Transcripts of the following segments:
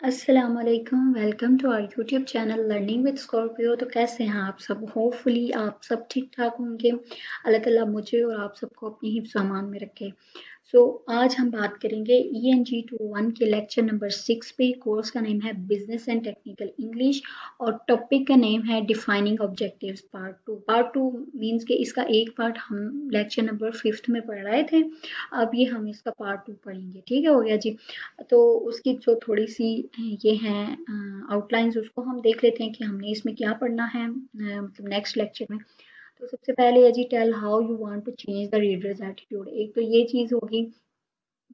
अस्सलाम वालेकुम। Welcome to our YouTube channel learning with Scorpio. तो कैसे हैं आप सब? होपफुली आप सब ठीक ठाक होंगे। अल्लाह ताला मुझे और आप सबको अपनी हिफ्ज़ अमान में रखे। आज हम बात करेंगे ENG 21 के लेक्चर नंबर 6 पे। कोर्स का नेम है बिजनेस एंड टेक्निकल इंग्लिश और टॉपिक का नेम है defining objectives part 2। Part 2 means कि इसका एक पार्ट हम लेक्चर नंबर 5 में पढ़ रहे थे। अब ये हम इसका पार्ट 2 पढ़ेंगे। ठीक है, हो गया जी। तो उसकी जो थोड़ी सी ये हैं आउटलाइंस, उसको हम देख लेते हैं कि हमने इसमें क्या पढ़ना है मतलब नेक्स्ट लेक्चर में। तो सबसे पहले है जी, tell how you want to change the readers attitude. एक तो ये चीज़ होगी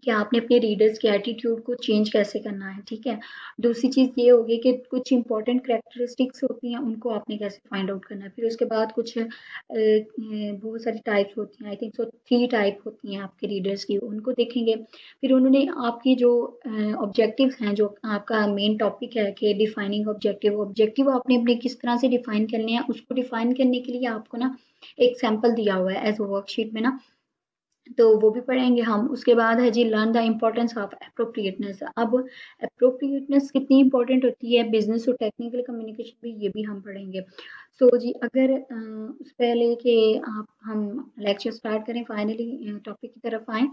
कि आपने अपने रीडर्स के एटीट्यूड को चेंज कैसे करना है। ठीक है। दूसरी चीज़ ये होगी कि कुछ इंपॉर्टेंट कैरेक्टरिस्टिक्स होती हैं, उनको आपने कैसे फाइंड आउट करना है। फिर उसके बाद कुछ बहुत सारी टाइप्स होती हैं, आई थिंक सो 3 टाइप होती हैं आपके रीडर्स की, उनको देखेंगे। फिर उन्होंने आपकी जो ऑब्जेक्टिव्स हैं, जो आपका मेन टॉपिक है कि डिफाइनिंग ऑब्जेक्टिव, ऑब्जेक्टिव आपने अपने किस तरह से डिफाइन करने हैं, उसको डिफाइन करने के लिए आपको ना एक सैंपल दिया हुआ है एज वर्कशीट में ना, तो वो भी पढ़ेंगे हम। उसके बाद है जी, learn the importance of appropriateness. अब अप्रोप्रिएटनेस कितनी इंपॉर्टेंट होती है बिजनेस और टेक्निकल कम्युनिकेशन में, ये भी हम पढ़ेंगे। जी, अगर उससे पहले कि आप हम लेक्चर स्टार्ट करें, फाइनली टॉपिक की तरफ आएँ,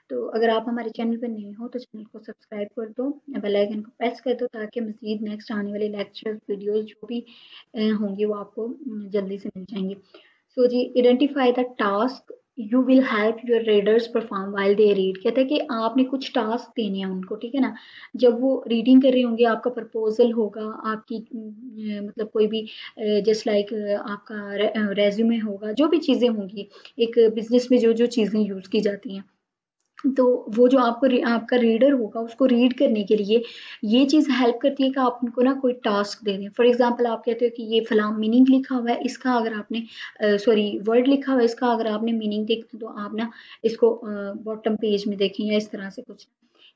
तो अगर आप हमारे चैनल पर नए हो तो चैनल को सब्सक्राइब कर दो, बेल आइकन को प्रेस कर दो, ताकि मज़ीद नेक्स्ट आने वाले लेक्चर्स वीडियोज़ जो भी होंगी वो आपको जल्दी से मिल जाएँगी। जी, identify the task you will help your readers perform while they read. कहते हैं कि आपने कुछ टास्क देने हैं उनको, ठीक है ना। जब वो रीडिंग कर रहे होंगे, आपका प्रपोजल होगा, आपकी मतलब कोई भी जस्ट लाइक आपका रेज्यूमे होगा, जो भी चीज़ें होंगी एक बिजनेस में जो जो चीज़ें यूज़ की जाती हैं, तो वो जो आपका रीडर होगा, उसको रीड करने के लिए ये चीज़ हेल्प करती है कि आप उनको ना कोई टास्क दे दें। फॉर एग्जांपल आप कहते हो कि ये फलां मीनिंग लिखा हुआ है, इसका अगर आपने सॉरी वर्ड लिखा हुआ है, इसका अगर आपने मीनिंग देखना, तो आप ना इसको बॉटम पेज में देखें या इस तरह से कुछ।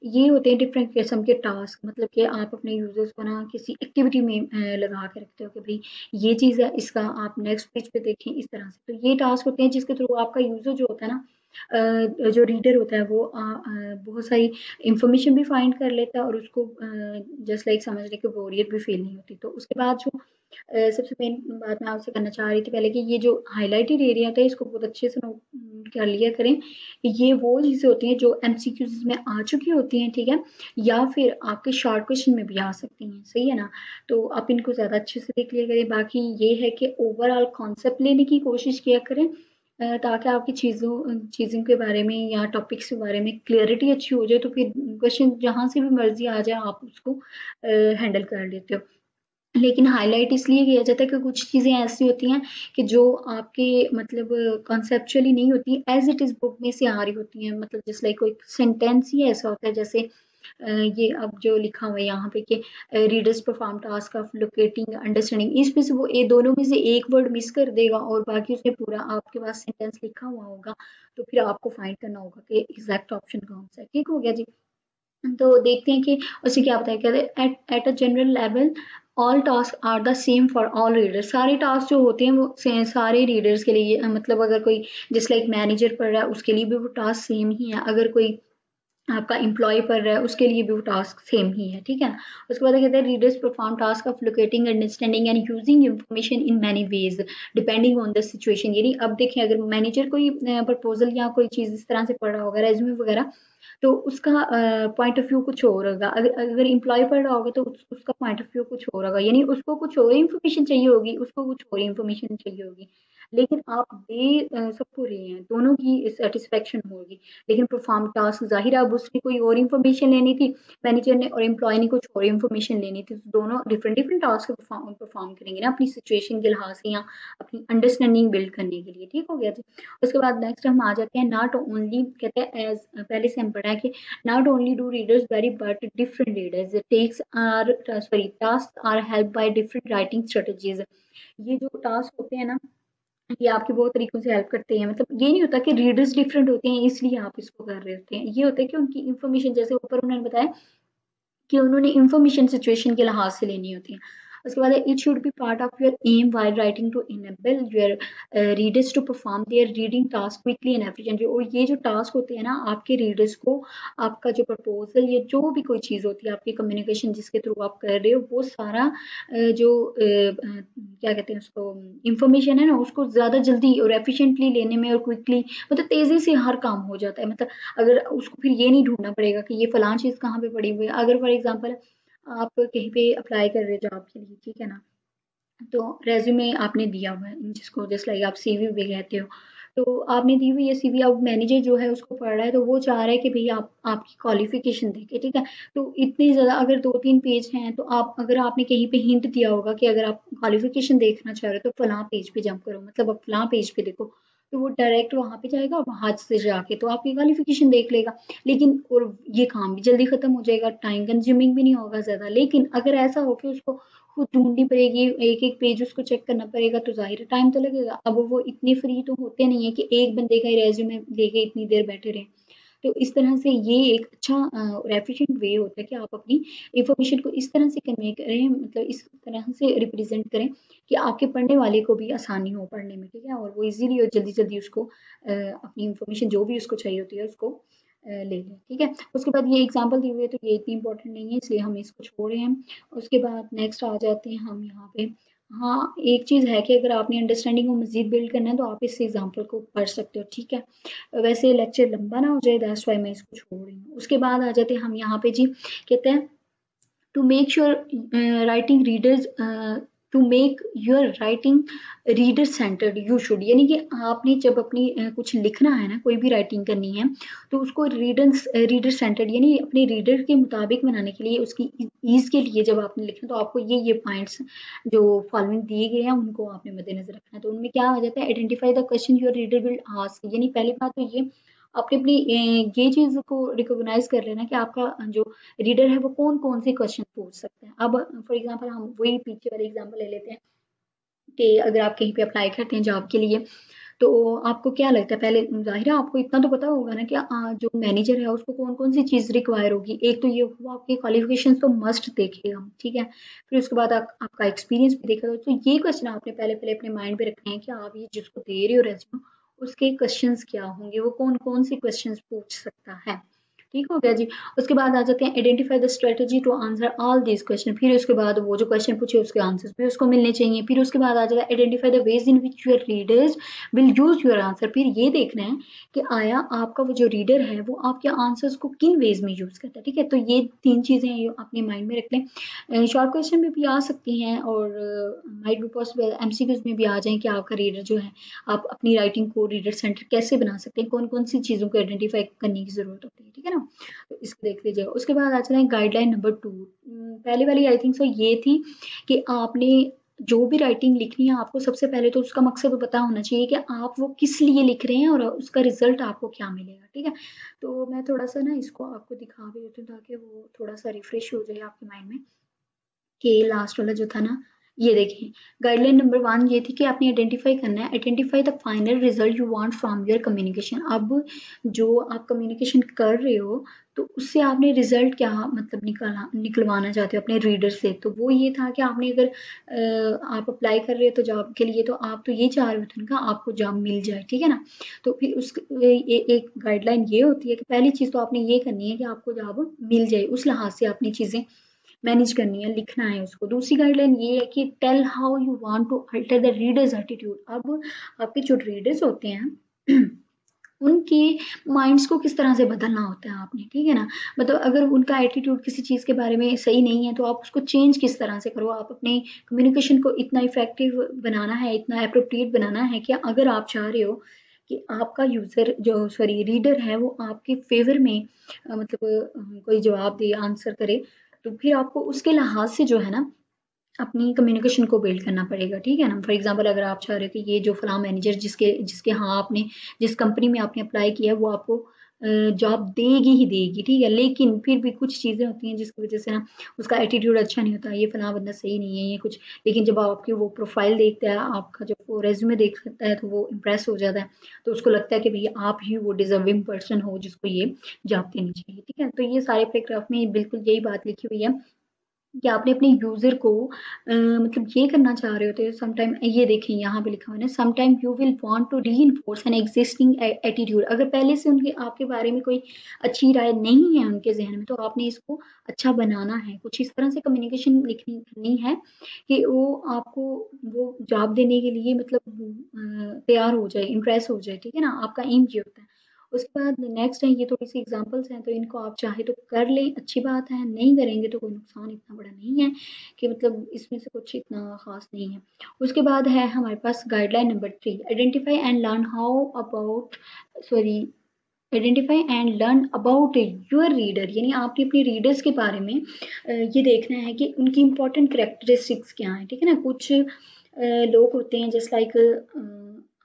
ये होते हैं डिफरेंट किस्म के टास्क, मतलब कि आप अपने यूजर्स को ना किसी एक्टिविटी में लगा के रखते हो कि भाई ये चीज़ है, इसका आप नेक्स्ट पेज पे देखें, इस तरह से। तो ये टास्क होते हैं जिसके थ्रू आपका यूजर जो होता है ना, जो रीडर होता है, वो बहुत सारी इंफॉर्मेशन भी फाइंड कर लेता है और उसको जस्ट लाइक समझने की बोरियत भी फील नहीं होती। तो उसके बाद जो सबसे मेन बात मैं आपसे करना चाह रही थी पहले, कि ये जो हाइलाइटेड एरिया था, इसको बहुत अच्छे से नोट कर लिया करें। ये वो चीज़ें होती हैं जो एमसीक्यूज में आ चुकी होती हैं, ठीक है, या फिर आपके शॉर्ट क्वेश्चन में भी आ सकती हैं। सही है ना। तो आप इनको ज़्यादा अच्छे से देख लिया करें। बाकी ये है कि ओवरऑल कॉन्सेप्ट लेने की कोशिश किया करें, ताकि आपकी चीज़ों के बारे में या टॉपिक्स के बारे में क्लियरिटी अच्छी हो जाए, तो फिर क्वेश्चन जहाँ से भी मर्जी आ जाए आप उसको हैंडल कर लेते हो। लेकिन हाइलाइट इसलिए किया जाता है कि कुछ चीज़ें ऐसी होती हैं कि जो आपके मतलब कॉन्सेप्चुअली नहीं होती, एज इट इज़ बुक में से आ रही होती हैं। मतलब जैसे लाइक कोई सेंटेंस ही ऐसा होता है, जैसे ये अब जो लिखा हुआ है यहाँ पे कि readers perform task of locating understanding, इसमें से वो ये दोनों में से एक वर्ड मिस कर देगा और बाकी उसमें पूरा आपके पास सेंटेंस लिखा हुआ होगा। तो फिर आपको फाइंड करना होगा कि एग्जैक्ट ऑप्शन कौन सा है। ठीक हो गया जी। तो देखते हैं कि उसे क्या बताया, कहते हैं at at a general level all task are the same for all readers. सारे टास्क जो होते हैं वो सारे रीडर्स के लिए, मतलब अगर कोई जस्ट लाइक मैनेजर पढ़ रहा है, उसके लिए भी वो टास्क सेम ही है। अगर कोई आपका एम्प्लॉय पढ़ रहा है, उसके लिए भी वो टास्क सेम ही है। ठीक है ना। उसके बाद कहते हैं readers perform task of locating, understanding and using information in many ways depending on the situation. यानी अब देखें, अगर मैनेजर कोई प्रपोजल या कोई चीज़ इस तरह से पढ़ रहा होगा, रेज्यूमे वगैरह, तो उसका पॉइंट ऑफ व्यू कुछ और होगा। अगर एम्प्लॉय पढ़ रहा होगा तो उसका पॉइंट ऑफ व्यू कुछ और होगा, यानी उसको कुछ और इन्फॉर्मेशन चाहिए होगी, उसको कुछ और इन्फॉर्मेशन चाहिए होगी। लेकिन आप दे सबको रहे हैं, दोनों की सेटिस्फेक्शन होगी। लेकिन परफॉर्म टास्क जाहिर है, अब उसने कोई और इन्फॉर्मेशन लेनी थी मैनेजर ने, और एम्प्लॉय ने कुछ और इन्फॉर्मेशन लेनी थी, तो दोनों डिफरेंट डिफरेंट टास्क परफॉर्म करेंगे ना, अपनी सिचुएशन के लिहाज से या अपनी अंडरस्टैंडिंग बिल्ड करने के लिए। ठीक हो गया जी। उसके बाद नेक्स्ट हम आ जाते हैं, नॉट ओनली, कहते हैं एज पहले से हम पढ़ा है कि not only do readers vary but different readers tasks are sorry task are help by different writing strategies. ये जो टास्क होते हैं ना, ये आपके बहुत तरीकों से हेल्प करते हैं। मतलब ये नहीं होता कि रीडर्स डिफरेंट होते हैं इसलिए आप इसको कर रहे होते हैं, ये होता है कि उनकी इन्फॉर्मेशन, जैसे ऊपर उन्होंने बताया कि उन्होंने इन्फॉर्मेशन सिचुएशन के लिहाज से लेनी होती है। उसके बाद it should be part of your aim while writing to enable your readers to perform their reading task quickly and efficiently. और ये जो टास्क होते हैं ना आपके रीडर्स को, आपका जो प्रपोजल या जो भी कोई चीज़ होती है आपकी कम्युनिकेशन जिसके थ्रू आप कर रहे हो, वो सारा जो क्या कहते हैं उसको, इंफॉर्मेशन है ना, उसको ज़्यादा जल्दी और एफिशिएंटली लेने में और क्विकली, मतलब तेज़ी से हर काम हो जाता है। मतलब अगर उसको फिर ये नहीं ढूंढना पड़ेगा कि ये फलां चीज़ कहाँ पे पड़ी हुई है। अगर फॉर एग्जांपल आप कहीं पे अप्लाई कर रहे हो जॉब के लिए, ठीक है ना, तो रेज्यूमे आपने दिया हुआ है जिसको जस्ट लाइक आप सीवी भी कहते हो, तो आपने दी हुई है सीवी, अब मैनेजर जो है उसको पढ़ रहा है तो वो चाह रहा है कि भैया आप आपकी क्वालिफिकेशन देखे, ठीक है। तो इतनी ज़्यादा अगर 2-3 पेज हैं तो आप, अगर आपने कहीं पे हिंट दिया होगा कि अगर आप क्वालिफिकेशन देखना चाह रहे हो तो फलां पेज पे जंप करो, मतलब अब फलां पेज पे देखो, तो वो डायरेक्ट वहां पे जाएगा और वहां से जाके तो आपकी क्वालिफिकेशन देख लेगा। लेकिन और ये काम भी जल्दी खत्म हो जाएगा, टाइम कंज्यूमिंग भी नहीं होगा ज्यादा। लेकिन अगर ऐसा हो कि उसको खुद ढूँढनी पड़ेगी, एक-एक पेज उसको चेक करना पड़ेगा, तो ज़ाहिर है टाइम तो लगेगा। अब वो इतने फ्री तो होते नहीं है कि एक बंदे का ही रेज़्यूमे लेके इतनी देर बैठे रहें। तो इस तरह से ये एक अच्छा और एफिशिएंट वे होता है कि आप अपनी इन्फॉर्मेशन को इस तरह से कन्वे करें, मतलब इस तरह से रिप्रेज़ेंट करें कि आपके पढ़ने वाले को भी आसानी हो पढ़ने में, ठीक है? और वो ईज़िली और जल्दी-जल्दी उसको अपनी इन्फॉर्मेशन जो भी उसको चाहिए होती है उसको ले लें, ठीक है? उसके बाद ये एग्ज़ाम्पल दिए हुए हैं तो ये इतनी इम्पोर्टेंट नहीं है, इसलिए हम इसको छोड़ रहे हैं। उसके बाद नेक्स्ट आ जाते हैं हम यहाँ पे। हाँ, एक चीज़ है कि अगर आपने अंडरस्टैंडिंग को मज़ीद बिल्ड करना है तो आप इस एग्ज़ाम्पल को पढ़ सकते हो, ठीक है? वैसे लेक्चर लंबा ना हो जाए, दैट्स व्हाई मैं इसको छोड़ रही हूँ। उसके बाद आ जाते हैं हम यहाँ पे जी, कहते हैं to make sure writing readers, to make your writing reader centred you should, यानी कि आपने जब अपनी कुछ लिखना है ना, कोई भी राइटिंग करनी है, तो उसको रीडर सेंटर्ड यानी अपने रीडर के मुताबिक बनाने के लिए, उसकी ईज के लिए जब आपने लिखना, तो आपको ये पॉइंट्स जो फॉलोइंग दिए गए हैं उनको आपने मद्देनजर रखना है। तो उनमें क्या आ जाता है, identify the question your reader will ask, यानी पहली बात तो ये आपने अपनी ये चीज को रिकॉग्नाइज कर लेना कि आपका जो रीडर है वो कौन कौन से क्वेश्चन पूछ सकते हैं। अब फॉर एग्जांपल हम वही पीछे वाले एग्जांपल ले लेते हैं कि अगर आप कहीं पे अप्लाई करते हैं जॉब के लिए, तो आपको क्या लगता है, पहले ज़ाहिर है आपको इतना तो पता होगा ना कि जो मैनेजर है उसको कौन-कौन सी चीज़ रिक्वायर होगी। एक तो ये हुआ आपके क्वालिफ़िकेशंस तो मस्ट देखेगा, ठीक है? फिर उसके बाद आप आपका एक्सपीरियंस भी देखेगा। तो ये क्वेश्चन आपने पहले-पहले अपने माइंड में रखने हैं कि आप ये जिसको दे रहे हो रेज़्यूमे, उसके क्वेश्चंस क्या होंगे, वो कौन-कौन से क्वेश्चंस पूछ सकता है। ठीक हो गया जी। उसके बाद आ जाते हैं identify the strategy to answer all these question. फिर उसके बाद वो जो क्वेश्चन पूछे उसके आंसर्स भी उसको मिलने चाहिए। फिर उसके बाद आ जाता है identify the ways in which your readers will use your answer. फिर ये देखना है कि आया आपका वो जो रीडर है वो आपके आंसर्स को किन वेज़ में यूज़ करता है, ठीक है? तो ये 3 चीज़ें ये अपने माइंड में रख लें। शॉर्ट क्वेश्चन में भी आ सकती हैं और माइट बी पॉसिबल एमसीक्यूज़ में भी आ जाएँ कि आपका रीडर जो है, आप अपनी राइटिंग को रीडर सेंटर कैसे बना सकते हैं, कौन-कौन सी चीज़ों को आइडेंटिफाई करने की ज़रूरत होती है, ठीक है ना? तो इसको देख लीजिएगा। उसके बाद आ जाए गाइडलाइन नंबर 2। पहले वाली आई थिंक सो ये थी कि आपने जो भी राइटिंग लिखनी है आपको सबसे पहले तो उसका मकसद पता होना चाहिए कि आप वो किस लिए लिख रहे हैं और उसका रिजल्ट आपको क्या मिलेगा, ठीक है? तो मैं थोड़ा-सा ना इसको आपको दिखा भी देती हूँ ताकि वो थोड़ा-सा रिफ्रेश हो जाए आपके माइंड में। कि लास्ट वाला जो था ना, ये देखिए गाइडलाइन नंबर 1 ये थी कि आपने आइडेंटिफाई करना है, identify the final result you want from your communication. अब जो आप कम्युनिकेशन कर रहे हो तो उससे आपने रिजल्ट क्या मतलब निकलवाना चाहते हो अपने रीडर से। तो वो ये था कि आपने अगर आप अप्लाई कर रहे हो तो जॉब के लिए, तो आप तो ये चाह रहे होते ना कि आपको जॉब मिल जाए, ठीक है ना? तो फिर एक गाइडलाइन ये होती है कि पहली चीज़ तो आपने ये करनी है कि आपको जॉब मिल जाए, उस लिहाज से अपनी चीज़ें मैनेज करनी है, लिखना है उसको। दूसरी गाइडलाइन ये है कि tell how you want to alter the readers attitude. अब आपके जो रीडर्स होते हैं उनके माइंड्स को किस तरह से बदलना होता है आपने, ठीक है ना? मतलब अगर उनका एटीट्यूड किसी चीज़ के बारे में सही नहीं है तो आप उसको चेंज किस तरह से करो। आप अपने कम्युनिकेशन को इतना इफेक्टिव बनाना है, इतना अप्रोप्रिएट बनाना है कि अगर आप चाह रहे हो कि आपका यूज़र जो सॉरी रीडर है वो आपके फ़ेवर में मतलब कोई जवाब दे, आंसर करे, तो फिर आपको उसके लिहाज से जो है ना अपनी कम्युनिकेशन को बिल्ड करना पड़ेगा, ठीक है ना? फॉर एग्जांपल अगर आप चाह रहे हो कि ये जो फलां मैनेजर जिसके जिसके यहाँ आपने जिस कंपनी में आपने अप्लाई किया है वो आपको जॉब देगी ही देगी, ठीक है? लेकिन फिर भी कुछ चीज़ें होती हैं जिसकी वज़ह से ना उसका एटीट्यूड अच्छा नहीं होता, ये फलां बंदा सही नहीं है, ये कुछ। लेकिन जब आपकी वो प्रोफाइल देखता है, आपका जब वो रेज़्यूमे देखता है तो वो इम्प्रेस हो जाता है। तो उसको लगता है कि भई आप ही वो डिज़र्विंग पर्सन हो जिसको ये जॉब देनी चाहिए, ठीक है? तो ये सारे पैराग्राफ में बिल्कुल यही बात लिखी हुई है कि आपने अपने यूज़र को मतलब ये करना चाह रहे होते हो समटाइम। ये देखें यहाँ पे लिखा हुआ है ना, sometime you will want to reinforce an existing attitude. अगर पहले से उनके आपके बारे में कोई अच्छी राय नहीं है उनके ज़हन में, तो आपने इसको अच्छा बनाना है। कुछ इस तरह से कम्युनिकेशन लिखनी करनी है कि वो आपको वो जवाब देने के लिए मतलब तैयार हो जाए, इम्प्रेस हो जाए, ठीक है ना? आपका एम ये होता है। उसके बाद नेक्स्ट है, ये थोड़ी-सी एग्ज़ाम्पल्स हैं, तो इनको आप चाहे तो कर लें, अच्छी बात है, नहीं करेंगे तो कोई नुकसान इतना बड़ा नहीं है कि मतलब इसमें से कुछ इतना ख़ास नहीं है। उसके बाद है हमारे पास guideline number 3, identify and learn how about sorry identify and learn about your reader, यानी आपने अपने रीडर्स के बारे में ये देखना है कि उनकी इंपॉर्टेंट करेक्टरिस्टिक्स क्या हैं, ठीक है ना? कुछ लोग होते हैं जस्ट लाइक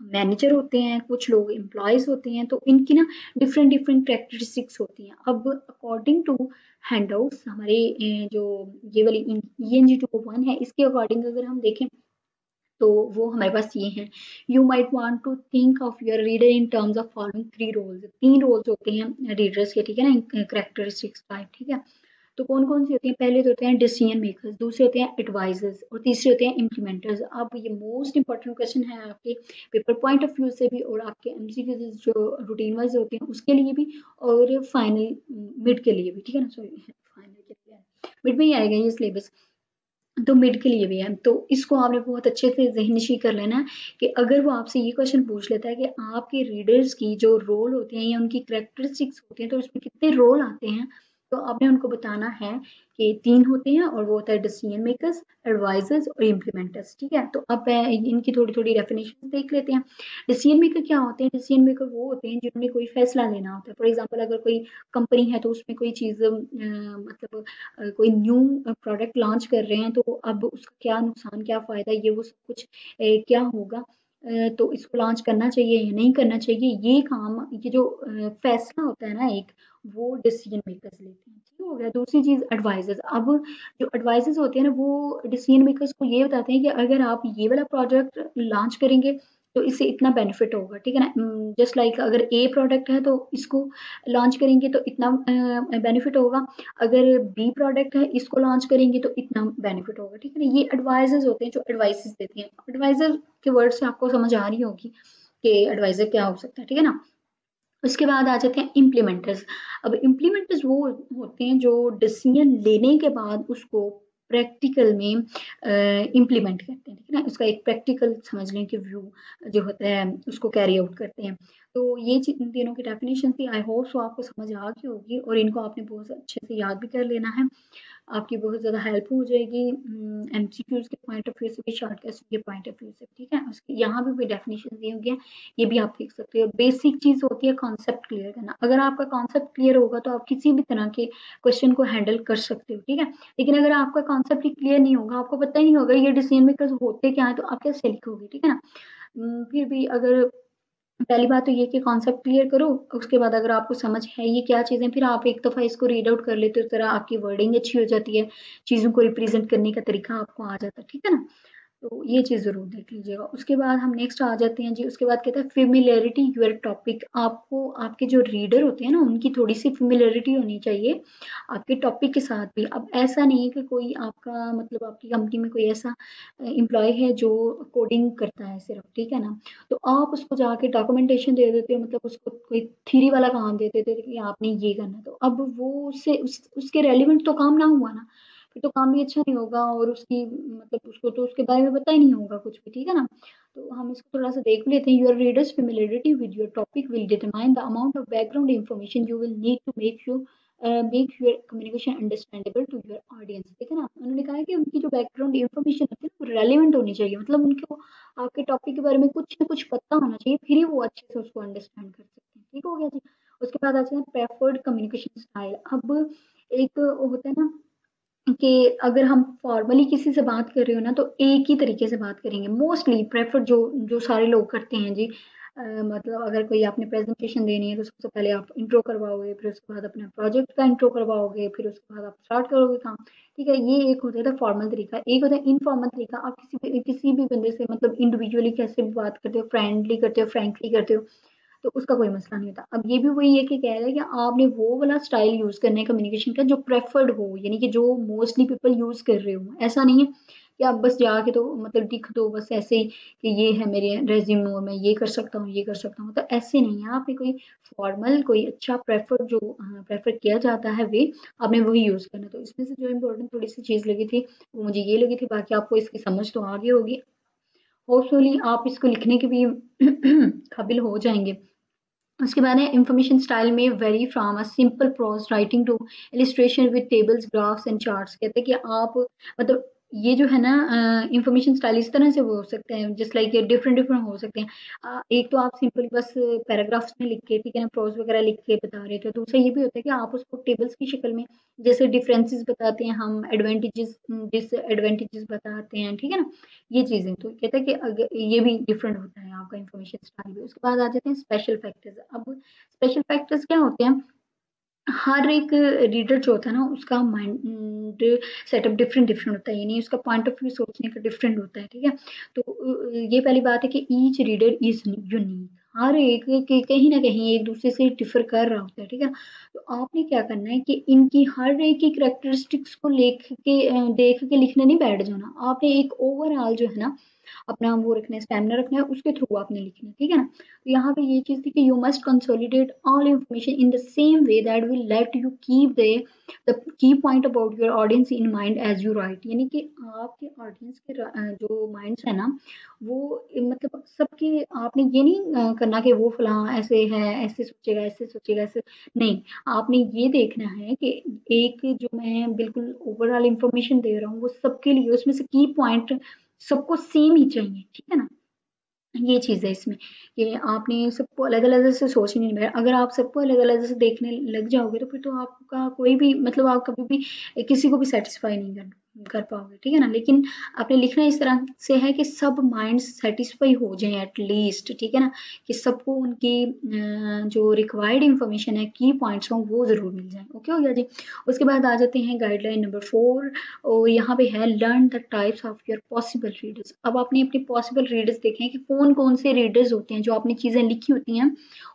मैनेजर होते हैं, कुछ लोग एम्प्लॉयज़ होते हैं, तो इनकी ना डिफरेंट डिफरेंट करेक्टरिस्टिक्स होती हैं। अब अकॉर्डिंग टू हैंडआउट्स हमारे जो ये वाली ENG 201 है, इसके अकॉर्डिंग अगर हम देखें तो वो हमारे पास ये हैं। You might want to think of your reader in terms of following 3 roles. 3 roles होते हैं रीडर्स के, ठीक है ना? कैरेक्टरिस्टिक्स टाइप, ठीक है? तो कौन-कौन से होते हैं? पहले तो होते हैं डिसीजन मेकर्स, दूसरे होते हैं एडवाइजर्स और तीसरे होते हैं इम्प्लीमेंटर्स। अब ये मोस्ट इंपॉर्टेंट क्वेश्चन है आपके पेपर पॉइंट ऑफ व्यू से भी और आपके एमसीक्यूज जो रूटीन वाइज होते हैं उसके लिए भी और फाइनल मिड के लिए भी, ठीक है ना? सॉरी फाइनल के लिए मिड में ही आएगा ये सिलेबस, तो मिड के लिए भी है। तो इसको आपने बहुत अच्छे से ज़हन-नशीं कर लेना है कि अगर वो आपसे ये क्वेश्चन पूछ लेता है कि आपके रीडर्स की जो रोल होते हैं या उनकी कैरेक्टरिस्टिक्स होती हैं, तो उसमें कितने रोल आते हैं, तो आपने उनको बताना है कि 3 होते हैं और वो होता है डिसीजन मेकर्स, एडवाइज़र्स और इम्प्लीमेंटर्स, ठीक है? तो अब इनकी थोड़ी-थोड़ी डेफिनिशन देख लेते हैं। डिसीजन मेकर क्या होते हैं? डिसीजन मेकर वो होते हैं जिन्होंने कोई फैसला लेना होता है। फॉर एग्ज़ाम्पल अगर कोई कंपनी है तो उसमें कोई चीज़ मतलब कोई न्यू प्रोडक्ट लॉन्च कर रहे हैं, तो अब उसका क्या नुकसान, क्या फ़ायदा, ये वो सब कुछ क्या होगा, तो इसको लॉन्च करना चाहिए या नहीं करना चाहिए, ये काम, ये जो फैसला होता है ना एक, वो डिसीजन मेकर्स लेते हैं, ठीक हो गया? दूसरी चीज़ एडवाइजर्स। अब जो एडवाइजर्स होते हैं ना, वो डिसीजन मेकर्स को ये बताते हैं कि अगर आप ये वाला प्रोजेक्ट लॉन्च करेंगे तो इससे इतना बेनिफिट होगा, ठीक है ना? जस्ट लाइक अगर ए प्रोडक्ट है तो इसको लॉन्च करेंगे तो इतना बेनिफिट होगा, अगर बी प्रोडक्ट है इसको लॉन्च करेंगे तो इतना बेनिफिट होगा, ठीक है ना? ये एडवाइजर्स होते हैं जो एडवाइसेस देते हैं। एडवाइजर के वर्ड से आपको समझ आ रही होगी कि एडवाइजर क्या हो सकता है, ठीक है ना? उसके बाद आ जाते हैं इम्प्लीमेंटर्स। अब इम्प्लीमेंटर्स वो होते हैं जो डिसीजन लेने के बाद उसको प्रैक्टिकल में इम्प्लीमेंट करते हैं, ठीक है ना? उसका एक प्रैक्टिकल समझ लें कि व्यू जो होता है उसको कैरी आउट करते हैं। तो ये इन तीनों की डेफिनेशन थी। आई होप सो आपको समझ आ गई होगी और इनको आपने बहुत अच्छे से याद भी कर लेना है। आपकी बहुत ज़्यादा हेल्प हो जाएगी एमसीक्यूज़ के पॉइंट ऑफ व्यू से भी, शॉर्टकट्स के पॉइंट ऑफ व्यू से, ठीक है? उसकी यहाँ भी कोई डेफिनेशन दी होगी, ये भी आप देख सकते हो। बेसिक चीज़ होती है कॉन्सेप्ट क्लियर करना। अगर आपका कॉन्सेप्ट क्लियर होगा तो आप किसी भी तरह के क्वेश्चन को हैंडल कर सकते हो, ठीक है? लेकिन अगर आपका कॉन्सेप्ट ही क्लियर नहीं होगा, आपको पता ही नहीं होगा ये डिसीजन मेकर्स होते क्या हैं, तो आप कैसे लिखोगे, ठीक है ना? फिर भी अगर पहली बात तो ये कि कॉन्सेप्ट क्लियर करो, उसके बाद अगर आपको समझ है ये क्या चीज़ें, फिर आप एक दफ़ा इसको रीड आउट कर लेते हो, तो ज़रा आपकी वर्डिंग अच्छी हो जाती है, चीज़ों को रिप्रेज़ेंट करने का तरीका आपको आ जाता है, ठीक है ना? तो ये चीज़ ज़रूर देख लीजिएगा। उसके बाद हम नेक्स्ट आ जाते हैं जी, उसके बाद कहता है फ़ेमिलियरिटी योर टॉपिक। आपको आपके जो रीडर होते हैं ना, उनकी थोड़ी-सी फ़ेमिलियरिटी होनी चाहिए आपके टॉपिक के साथ भी। अब ऐसा नहीं है कि कोई आपका मतलब आपकी कंपनी में कोई ऐसा एम्प्लॉयी है जो कोडिंग करता है सिर्फ़, ठीक है ना? तो आप उसको जाके डॉक्यूमेंटेशन दे देते हो, मतलब उसको कोई थ्योरी वाला काम दे देते थे कि आपने ये करना है। तो अब वो उससे उसके रेलेवेंट तो काम ना हुआ ना, फिर तो काम भी अच्छा नहीं होगा और उसकी मतलब उसको तो उसके बारे में पता ही नहीं होगा कुछ भी, ठीक है ना? तो हम इसको थोड़ा-सा देख लेते हैं। Your readers familiarity with your topic will determine the amount of background information you will need to make your communication understandable to your audience, ठीक है ना? उन्होंने कहा है कि उनकी जो बैकग्राउंड इन्फॉर्मेशन होती है ना, वो रेलेवेंट होनी चाहिए, मतलब उनको आपके टॉपिक के बारे में कुछ ना कुछ पता होना चाहिए, फिर ही वो अच्छे से उसको अंडरस्टैंड कर सकते हैं। ठीक हो गया जी? उसके बाद आते हैं प्रेफर्ड कम्युनिकेशन स्टाइल। अब एक होता है ना कि अगर हम फॉर्मली किसी से बात कर रहे हो ना तो एक ही तरीके से बात करेंगे, मोस्टली प्रेफर जो जो सारे लोग करते हैं जी। मतलब अगर कोई आपने प्रेजेंटेशन देनी है तो सबसे पहले आप इंट्रो करवाओगे, फिर उसके बाद अपने प्रोजेक्ट का इंट्रो करवाओगे, फिर उसके बाद आप स्टार्ट करोगे काम। ठीक है, ये एक होता है फॉर्मल तरीका। एक होता है इनफॉर्मल तरीका, आप किसी भी बंदे से मतलब इंडिविजुअली कैसे भी बात करते हो, फ्रेंडली करते हो, फ्रेंकली करते हो। तो उसका कोई मसला नहीं होता। अब ये भी वही है कि कह रहे हैं कि आपने वो वाला स्टाइल यूज़ करना है कम्युनिकेशन का जो प्रेफर्ड हो, यानी कि जो मोस्टली पीपल यूज़ कर रहे हो। ऐसा नहीं है कि आप बस जाके तो मतलब लिख दो बस ऐसे ही कि ये है मेरे रेज़्यूमे और मैं ये कर सकता हूँ, ये कर सकता हूँ। तो ऐसे नहीं है, आपने कोई फॉर्मल कोई अच्छा प्रेफर्ड जो प्रेफर किया जाता है वे आपने वही यूज़ करना है। तो इसमें से जो इम्पोर्टेंट थोड़ी-सी चीज़ लगी थी, वो मुझे ये लगी थी, बाकी आपको इसकी समझ तो आ गई होगी। होपफुली आप इसको लिखने के भी काबिल हो जाएँगे। उसके बाद है इंफॉर्मेशन स्टाइल में vary from a simple prose writing to illustration with tables graphs and charts. कहते हैं कि आप मतलब ये जो है ना इंफॉर्मेशन स्टाइल इस तरह से वो हो सकते हैं जस्ट लाइक डिफरेंट डिफरेंट हो सकते हैं। एक तो आप सिंपल बस पैराग्राफ्स में लिख के ठीक है ना प्रोज वगैरह लिख के बता रहे थे, दूसरा ये भी होता है कि आप उसको टेबल्स की शक्ल में जैसे डिफरेंसेस बताते हैं हम, एडवांटेजेस डिसएडवांटेजेस बताते हैं, ठीक है ना, ये चीज़ें। तो कहता है कि अगर ये भी डिफरेंट होता है आपका इन्फॉर्मेशन स्टाइल भी। उसके बाद आ जाते हैं स्पेशल फैक्टर्स। अब स्पेशल फैक्टर्स क्या होते हैं, हर एक रीडर जो होता है ना उसका माइंड सेटअप डिफरेंट डिफरेंट होता है, यानी उसका पॉइंट ऑफ व्यू सोचने का डिफरेंट होता है, ठीक है। तो ये पहली बात है कि ईच रीडर इज यूनिक, हर एक के कहीं ना कहीं एक दूसरे से डिफर कर रहा होता है, ठीक है। तो आपने क्या करना है कि इनकी हर एक की करेक्टरिस्टिक्स को देख के लिखने नहीं बैठ जाना, आपने एक ओवरऑल जो है ना अपना वो रखना है, स्टैमिना रखना है, उसके थ्रू आपने लिखना है, ठीक है ना। तो यहाँ पे ये चीज़ थी कि you must consolidate all information in the same way that will let you keep the key point about your audience in mind as you write, यानी कि आपके ऑडियंस के जो माइंड्स है ना वो मतलब सबके, आपने ये नहीं करना कि वो फलां ऐसे है, ऐसे सोचेगा, ऐसे सोचेगा, ऐसे नहीं। आपने ये देखना है कि एक जो मैं बिल्कुल ओवरऑल इंफॉर्मेशन दे रहा हूँ वो सबके लिए उसमें से की पॉइंट सबको सेम ही चाहिए, ठीक है ना। ये चीज़ है इसमें कि आपने सबको अलग-अलग से सोच नहीं है। अगर आप सबको अलग-अलग से देखने लग जाओगे तो फिर तो आपका कोई भी मतलब आप कभी भी किसी को भी सैटिस्फाई नहीं कर कर पाओगे, ठीक है ना। लेकिन आपने लिखना इस तरह से है कि सब माइंड्स सैटिस्फाई हो जाएँ एट लीस्ट, ठीक है ना, कि सबको उनकी जो रिक्वायर्ड इन्फॉर्मेशन है, की पॉइंट्स हों वो ज़रूर मिल जाएँ। ओके हो गया जी। उसके बाद आ जाते हैं गाइडलाइन नंबर 4 और यहाँ पे है learn the types of your possible readers. अब आपने अपने पॉसिबल रीडर्स देखे हैं कि कौन-कौन से रीडर्स होते हैं, जो आपने चीज़ें लिखी होती हैं,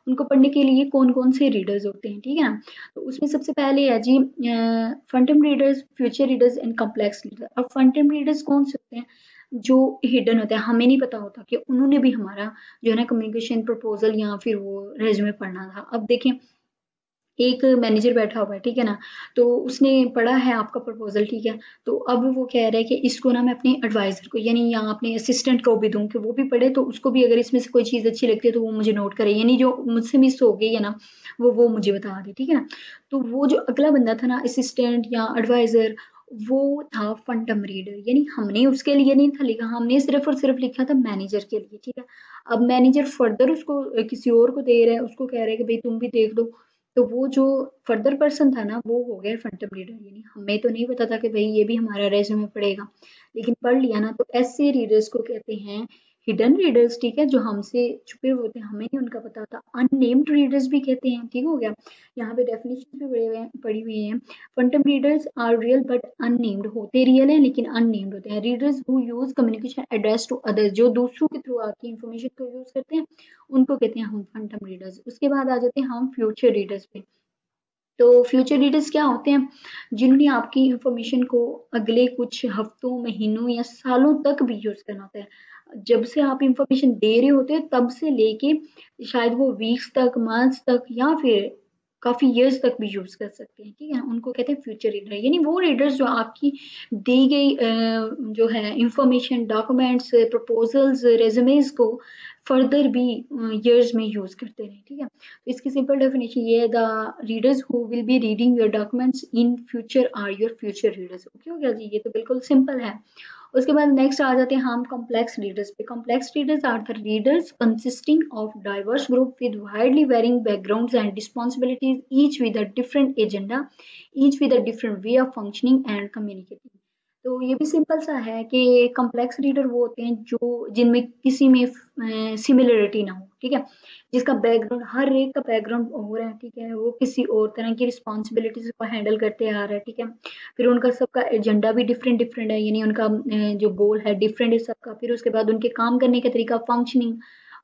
उनको पढ़ने के लिए कौन-कौन से रीडर्स होते हैं, ठीक है ना? तो उसमें सबसे पहले है जी front time readers, future readers and complex reader. अब फ्रंट टाइम रीडर्स कौन से होते हैं? जो हिडन होते हैं, हमें नहीं पता होता कि उन्होंने भी हमारा जो है ना कम्युनिकेशन प्रपोज़ल या फिर वो रिज़्यूमे पढ़ना था। अब देखें एक मैनेजर बैठा हुआ है, ठीक है ना? तो उसने पढ़ा है आपका प्रपोज़ल, ठीक है? तो अब वो कह रहा है कि इसको ना मैं अपने एडवाइज़र को यानी या अपने असिस्टेंट को भी दूँ कि वो भी पढ़े, तो उसको भी अगर इसमें से कोई चीज़ अच्छी लगती है तो वो मुझे नोट करे, यानी जो मुझसे मिस हो गई है ना, वो मुझे बता दे, ठीक है ना? तो वो जो अगला बंदा था ना असिस्टेंट या एडवाइज़र, वो था फंटम रीडर, यानी हमने उसके लिए नहीं था लिखा, हमने सिर्फ़ और सिर्फ़ लिखा था मैनेजर के लिए, ठीक है? अब मैनेजर फर्दर उसको किसी और को दे रहा है, उसको कह रहा है कि भई तुम भी देख लो। तो वो जो फर्दर पर्सन था ना वो हो गया फंटम रीडर, यानी हमें तो नहीं पता था कि भाई ये भी हमारा रेज्यूमे पढ़ेगा, लेकिन पढ़ लिया ना। तो ऐसे रीडर्स को कहते हैं हिडन रीडर्स, ठीक है, जो हमसे छुपे हुए होते हैं, हमें नहीं उनका पता होता। अननेम्ड रीडर्स भी कहते हैं, ठीक हो गया। यहाँ पे डेफिनेशन भी पड़ी हुई है। Phantom readers are real but unnamed, होते रियल हैं लेकिन अननेम्ड होते हैं। Readers who use communication address to others, जो दूसरों के थ्रू आपकी इंफॉर्मेशन को यूज करते हैं, उनको कहते हैं हम फंटम रीडर्स। उसके बाद आ जाते हैं हम फ्यूचर रीडर्स पे। तो फ्यूचर रीडर्स क्या होते हैं, जिन्होंने आपकी इंफॉर्मेशन को अगले कुछ हफ्तों, महीनों या सालों तक भी यूज करना होता है। जब से आप इंफॉर्मेशन दे रहे होते हैं तब से लेके शायद वो वीक्स तक, मंथ्स तक या फिर काफी इयर्स तक भी यूज कर सकते हैं, ठीक है। उनको कहते हैं फ्यूचर रीडर, यानी वो रीडर्स जो आपकी दी गई जो है इंफॉर्मेशन, डॉक्यूमेंट्स, प्रपोजल्स, रेज्यूमेस को फर्दर भी ईयर्स में यूज करते रहे, ठीक है। तो इसकी सिंपल डेफिनेशन ये है, the readers who will be reading your documents in future are your future readers. Okay हो गया जी, ये तो बिल्कुल सिंपल है। उसके बाद नेक्स्ट आ जाते हैं हम कॉम्प्लेक्स रीडर्स पे। Complex readers are the readers consisting of diverse group with widely varying backgrounds and responsibilities, each with a different agenda, each with a different way of functioning and communicating. तो ये भी simple सा है कि complex reader वो होते हैं जो जिनमें किसी में सिमिलरिटी ना हो, ठीक है, जिसका बैकग्राउंड, हर एक का बैकग्राउंड और है, ठीक है, वो किसी और तरह की रिस्पॉन्सिबिलिटीज को हैंडल करते आ रहा है, ठीक है। फिर उनका सबका एजेंडा भी डिफरेंट डिफरेंट है, यानी उनका जो गोल है डिफरेंट है सबका। फिर उसके बाद उनके काम करने का तरीका, फंक्शनिंग,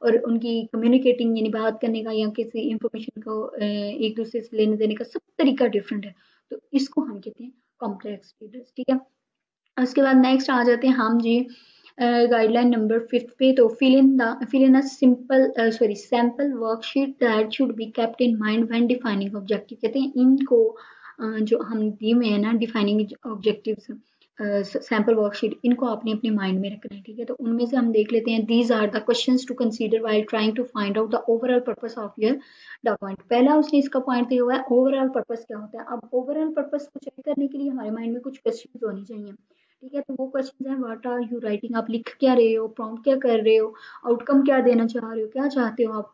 और उनकी कम्युनिकेटिंग यानी बात करने का या किसी इंफॉर्मेशन को एक दूसरे से लेने देने का सब तरीका डिफरेंट है। तो इसको हम कहते हैं कॉम्प्लेक्स रीडर्स, ठीक है। उसके बाद नेक्स्ट आ जाते हैं हम जी गाइडलाइन नंबर 5 पे। तो fill in a simple sorry sample worksheet that should be kept in mind when defining objective. कहते हैं इनको जो हम दिए हुए हैं ना डिफाइनिंग ऑब्जेक्टिव्स सैम्पल वर्कशीट, इनको आपने अपने माइंड में रखना है, ठीक है। तो उनमें से हम देख लेते हैं, these are the questions to consider while trying to find out the overall purpose of your document. पहला उसने इसका पॉइंट दिया हुआ है ओवरऑल पर्पस क्या होता है। अब ओवरऑल पर्पस को चेक करने के लिए हमारे माइंड में कुछ क्वेश्चन होने चाहिए, ठीक है। तो वो क्वेश्चन है, व्हाट आर यू राइटिंग, आप लिख क्या रहे हो, प्रॉम्प्ट क्या कर रहे हो, आउटकम क्या देना चाह रहे हो, क्या चाहते हो आप,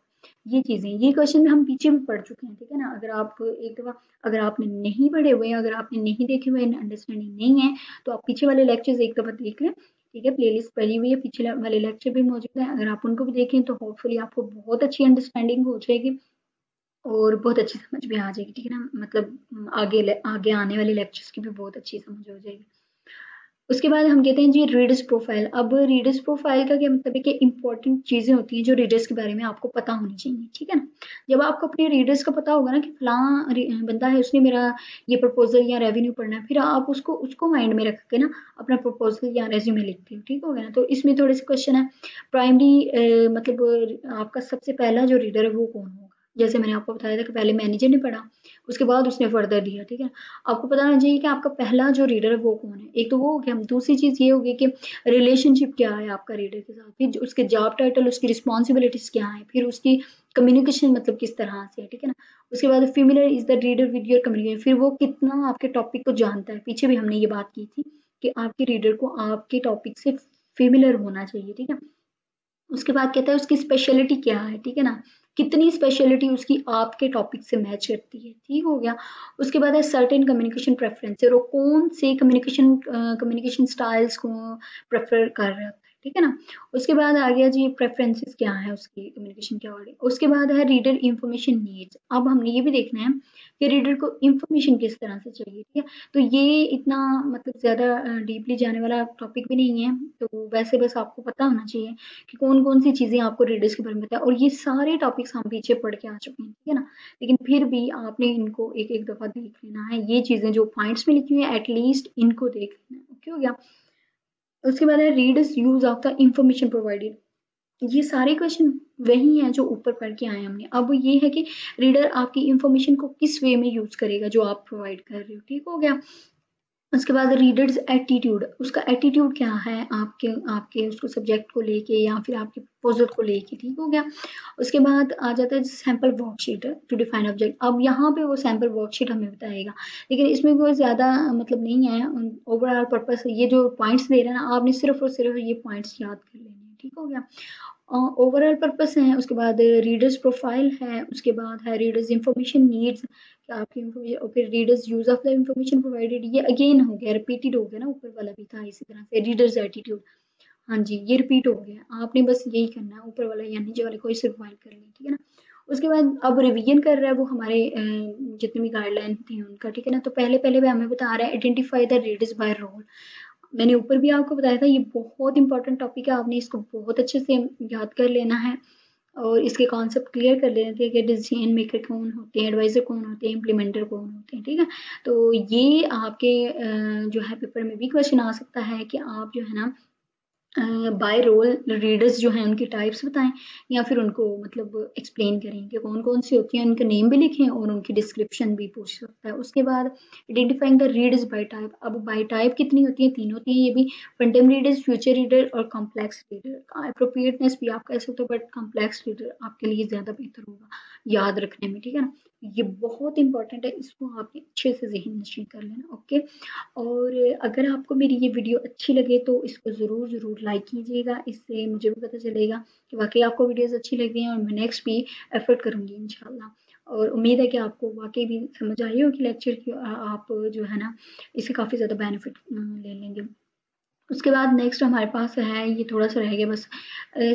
ये चीजें, ये क्वेश्चन में हम पीछे भी पढ़ चुके हैं, ठीक है ना। अगर आप एक दफा, अगर आपने नहीं पढ़े हुए हैं, अगर आपने नहीं देखे हुए, अंडरस्टैंडिंग नहीं है, तो आप पीछे वाले लेक्चर्स एक दफा देख लें, ठीक है। प्लेलिस्ट पड़ी हुई है, पीछे वाले लेक्चर भी मौजूद है, अगर आप उनको भी देखें तो होपफुली आपको बहुत अच्छी अंडरस्टैंडिंग हो जाएगी और बहुत अच्छी समझ भी आ जाएगी, ठीक है ना। मतलब आगे आने वाले लेक्चर्स की भी बहुत अच्छी समझ हो जाएगी। उसके बाद हम कहते हैं जी रीडर्स प्रोफाइल। अब रीडर्स प्रोफाइल का क्या मतलब है कि इंपॉर्टेंट चीजें होती हैं जो रीडर्स के बारे में आपको पता होनी चाहिए, ठीक है ना। जब आपको अपने रीडर्स का पता होगा ना कि फलां बंदा है, उसने मेरा ये प्रपोजल या रेवेन्यू पढ़ना है, फिर आप उसको उसको माइंड में रख के ना अपना प्रपोजल या रेज्यूमे लिखते हो, ठीक हो गया ना। तो इसमें थोड़े से क्वेश्चन है, प्राइमरी मतलब आपका सबसे पहला जो रीडर है वो कौन होगा। जैसे मैंने आपको बताया था कि पहले मैनेजर ने पढ़ा, उसके बाद उसने फर्दर दिया, ठीक है। आपको पता होना चाहिए कि आपका पहला जो रीडर है वो कौन है। एक तो वो हो गया, दूसरी चीज ये होगी कि रिलेशनशिप क्या है आपका रीडर के साथ, फिर उसके जॉब टाइटल, उसकी रिस्पॉन्सिबिलिटीज क्या है, फिर उसकी कम्युनिकेशन मतलब किस तरह से है, ठीक है ना। उसके बाद familiar is the reader with your communication, फिर वो कितना आपके टॉपिक को जानता है। पीछे भी हमने ये बात की थी कि आपके रीडर को आपके टॉपिक से फेमिलियर होना चाहिए, ठीक है। उसके बाद कहता है उसकी स्पेशलिटी क्या है, ठीक है ना, कितनी स्पेशलिटी उसकी आपके टॉपिक से मैच करती है, ठीक हो गया। उसके बाद है सर्टेन कम्युनिकेशन प्रेफरेंस, और वो कौन से कम्युनिकेशन स्टाइल्स को प्रेफर कर रहा है, ठीक है ना। उसके बाद आ गया जी प्रेफरेंसेस क्या है उसकी, कम्युनिकेशन क्या वाली। उसके बाद है रीडर इंफॉर्मेशन नीड्स। अब हमने ये भी देखना है कि रीडर को इंफॉर्मेशन किस तरह से चाहिए, ठीक है। तो ये इतना मतलब ज्यादा डीपली जाने वाला टॉपिक भी नहीं है, तो वैसे बस आपको पता होना चाहिए कि कौन-कौन सी चीज़ें आपको रीडर्स के बारे में पता है, और ये सारे टॉपिक्स हम पीछे पढ़ के आ चुके हैं, ठीक है ना। लेकिन फिर भी आपने इनको एक-एक दफ़ा देख लेना है, ये चीज़ें जो पॉइंट्स में लिखी हुई हैं एटलीस्ट इनको देख लेना है, ओके हो गया। उसके बाद है readers use of the information provided. ये सारे क्वेश्चन वही हैं जो ऊपर पढ़ के आए हैं हमने। अब ये है कि रीडर आपकी इंफॉर्मेशन को किस वे में यूज़ करेगा जो आप प्रोवाइड कर रहे हो, ठीक हो गया। उसके बाद रीडर्स एटीट्यूड, उसका एटीट्यूड क्या है आपके आपके उसको सब्जेक्ट को लेके या फिर आपके प्रपोजल को लेके, ठीक हो गया। उसके बाद आ जाता है sample worksheet to define object. अब यहाँ पे वो सैम्पल वर्कशीट हमें बताएगा, लेकिन इसमें कोई ज़्यादा मतलब नहीं है। ओवरऑल पर्पस ये जो पॉइंट्स दे रहे हैं ना, आपने सिर्फ और सिर्फ ये पॉइंट्स याद कर लेने हैं, ठीक हो गया। ओवरऑल पर्पस है, उसके बाद रीडर्स प्रोफाइल है, उसके बाद है रीडर्स इंफॉर्मेशन नीड्स, कि आपकी इंफॉर्मेशन, और फिर readers use of the information provided, ये अगेन हो गया, रिपीटेड हो गया ना, ऊपर वाला भी था इसी तरह से। रीडर्स एटीट्यूड, हाँ जी ये रिपीट हो गया, आपने बस यही करना है, ऊपर वाला या नीचे वाले कोई सिर्फ कर लें, ठीक है ना। उसके बाद अब रिवीजन कर रहा है वो हमारे जितनी भी गाइडलाइन थी उनका, ठीक है ना। तो पहले पहले भी हमें बता रहा है identify the readers by role. मैंने ऊपर भी आपको बताया था, ये बहुत इंपॉर्टेंट टॉपिक है, आपने इसको बहुत अच्छे से याद कर लेना है और इसके कॉन्सेप्ट क्लियर कर लेने थे कि डिसीजन मेकर कौन होते हैं, एडवाइजर कौन होते हैं, इम्प्लीमेंटर कौन होते हैं, ठीक है। तो ये आपके जो है पेपर में भी क्वेश्चन आ सकता है कि आप जो है ना बाय रोल रीडर्स जो हैं उनकी टाइप्स बताएं, या फिर उनको मतलब एक्सप्लेन करें कि कौन कौन सी होती हैं, उनका नेम भी लिखें और उनकी डिस्क्रिप्शन भी पूछ सकता है। उसके बाद identifying the readers bye type. अब बाय टाइप कितनी होती है, तीन होती हैं ये भी, फंडम रीडर्स, फ्यूचर रीडर और कॉम्प्लेक्स रीडर। अप्रोप्रिएटनेस भी आप कह सकते हो, बट कॉम्प्लेक्स रीडर आपके लिए ज़्यादा बेहतर होगा याद रखने में, ठीक है ना। ये बहुत इंपॉर्टेंट है, इसको आपने अच्छे से जहन नशीं कर लेना, ओके। और अगर आपको मेरी ये वीडियो अच्छी लगे तो इसको ज़रूर ज़रूर लाइक कीजिएगा, इससे मुझे भी पता चलेगा कि वाकई आपको वीडियोस अच्छी लग रही हैं, और मैं नेक्स्ट भी एफर्ट करूँगी इंशाल्लाह। और उम्मीद है कि आपको वाकई भी समझ आई होगी लेक्चर की, आप जो है ना इससे काफ़ी ज़्यादा बेनिफिट ले लेंगे। उसके बाद नेक्स्ट हमारे पास है, ये थोड़ा सा रह गया बस,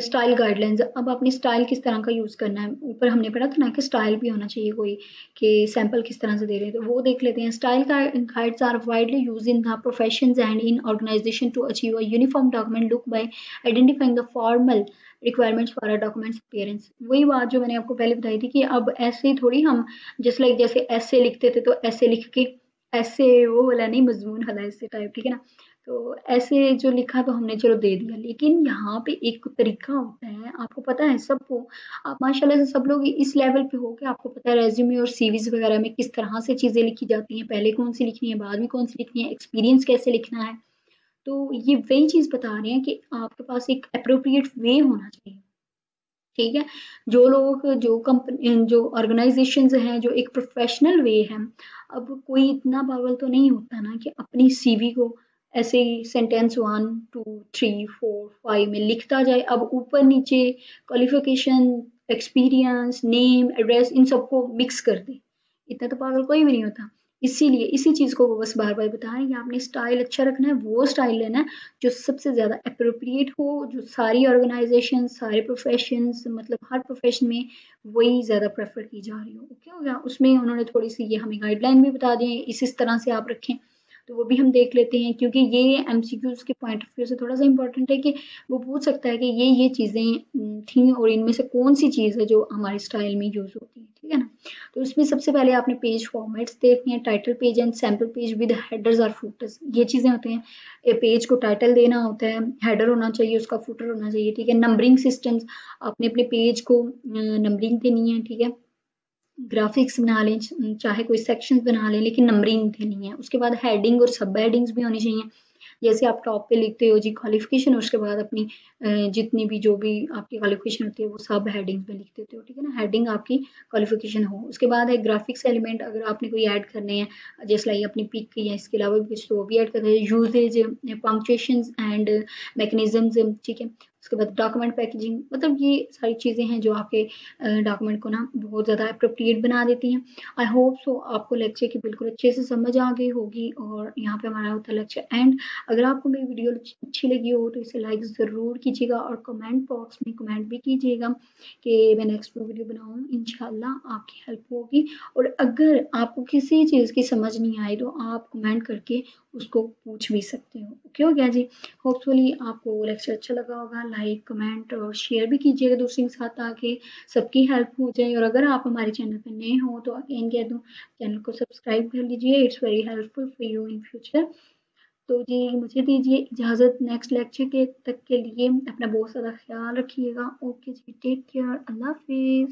स्टाइल गाइडलाइंस। अब आपने स्टाइल किस तरह का यूज़ करना है, ऊपर हमने पढ़ा था ना कि स्टाइल भी होना चाहिए कोई, कि सैंपल किस तरह से दे रहे हैं, तो वो देख लेते हैं। Style guides are widely use in the professions and in organization to achieve a uniform document look by identifying the formal requirements for a document's appearance. वही बात जो मैंने आपको पहले बताई थी कि अब ऐसे ही थोड़ी हम जस्ट लाइक जैसे ऐसे लिखते थे तो ऐसे लिख के, ऐसे वो वाला नहीं, मजमून वाला ऐसे टाइप, ठीक है ना। तो ऐसे जो लिखा तो हमने चलो दे दिया, लेकिन यहाँ पे एक तरीका होता है, आपको पता है सबको, आप माशाल्लाह से सब लोग इस लेवल पे हो कि आपको पता है रेज्यूमे और सीवीज वगैरह में किस तरह से चीजें लिखी जाती हैं, पहले कौन सी लिखनी है, बाद में कौन सी लिखनी है, एक्सपीरियंस कैसे लिखना है। तो ये वही चीज बता रहे हैं कि आपके पास एक अप्रोप्रिएट वे होना चाहिए, ठीक है। जो लोग, जो कंपनी, जो ऑर्गेनाइजेशंस हैं, जो एक प्रोफेशनल वे है, अब कोई इतना पागल तो नहीं होता ना कि अपनी सीवी को ऐसे ही सेंटेंस 1 2 3 4 5 में लिखता जाए, अब ऊपर नीचे क्वालिफिकेशन, एक्सपीरियंस, नेम, एड्रेस, इन सबको मिक्स कर दे। इतना तो पागल कोई भी नहीं होता। इसीलिए इसी चीज को वो बस बार बार बता रहे हैं कि आपने स्टाइल अच्छा रखना है, वो स्टाइल लेना है जो सबसे ज़्यादा अप्रोप्रिएट हो, जो सारी ऑर्गेनाइजेशन, सारे प्रोफेशंस, मतलब हर प्रोफेशन में वही ज़्यादा प्रेफर की जा रही हो। ओके हो गया, उसमें उन्होंने थोड़ी सी ये हमें गाइडलाइन भी बता दी है, इस तरह से आप रखें। तो वो भी हम देख लेते हैं, क्योंकि ये एमसीक्यूज के पॉइंट ऑफ व्यू से थोड़ा सा इंपॉर्टेंट है कि वो पूछ सकता है कि ये चीज़ें थी और इनमें से कौन सी चीज़ है जो हमारे स्टाइल में यूज़ होती है, ठीक है ना। तो इसमें सबसे पहले आपने पेज फॉर्मेट्स देखनी है, title page and sample page with headers और फुटर्स, ये चीज़ें होती हैं। पेज को टाइटल देना होता है, हेडर होना चाहिए, उसका फुटर होना चाहिए, ठीक है। नंबरिंग सिस्टम्स, आपने अपने पेज को नंबरिंग देनी है, ठीक है। ग्राफिक्स बना लें, चाहे कोई सेक्शंस बना लें, लेकिन नंबरिंग देनी है। उसके बाद हेडिंग और सब हेडिंग्स भी होनी चाहिए। जैसे आप टॉप पे लिखते हो जी क्वालिफिकेशन, उसके बाद अपनी जितनी भी जो भी आपकी क्वालिफिकेशन होती है वो सब हेडिंग्स में लिख देते हो, ठीक है ना। हेडिंग आपकी क्वालिफिकेशन हो। उसके बाद है ग्राफिक्स एलिमेंट, अगर आपने कोई ऐड करने हैं जैसे लाइक अपनी पिक या इसके अलावा भी कुछ, तो वो भी ऐड करते हैं। यूजेज, पंक्चुएशन एंड मैकेनिज्म, ठीक है। उसके बाद डॉक्यूमेंट पैकेजिंग, मतलब ये सारी चीज़ें हैं जो आपके डॉक्यूमेंट को ना बहुत ज़्यादा अप्रोप्रिएट बना देती हैं। आई होप सो आपको लेक्चर की बिल्कुल अच्छे से समझ आ गई होगी, और यहाँ पे हमारा होता है लेक्चर एंड। अगर आपको मेरी वीडियो अच्छी लगी हो तो इसे लाइक ज़रूर कीजिएगा, और कमेंट बॉक्स में कमेंट भी कीजिएगा कि मैं नेक्स्ट वीडियो बनाऊँ। इंशाल्लाह आपकी हेल्प होगी। और अगर आपको किसी चीज़ की समझ नहीं आई तो आप कमेंट करके उसको पूछ भी सकते हो। ओके हो गया जी। होपफुली आपको लेक्चर अच्छा लगा होगा। लाइक, कमेंट और शेयर भी कीजिएगा दूसरों के साथ, ताकि सबकी हेल्प हो जाए। और अगर आप हमारे चैनल पर नए हो तो अगेन कह दूँ, चैनल को सब्सक्राइब कर लीजिए, it's very helpful for you in future. तो जी मुझे दीजिए इजाज़त, नेक्स्ट लेक्चर के तक के लिए अपना बहुत ज़्यादा ख्याल रखिएगा। ओके जी, टेक केयर, अल्लाह हाफिज़।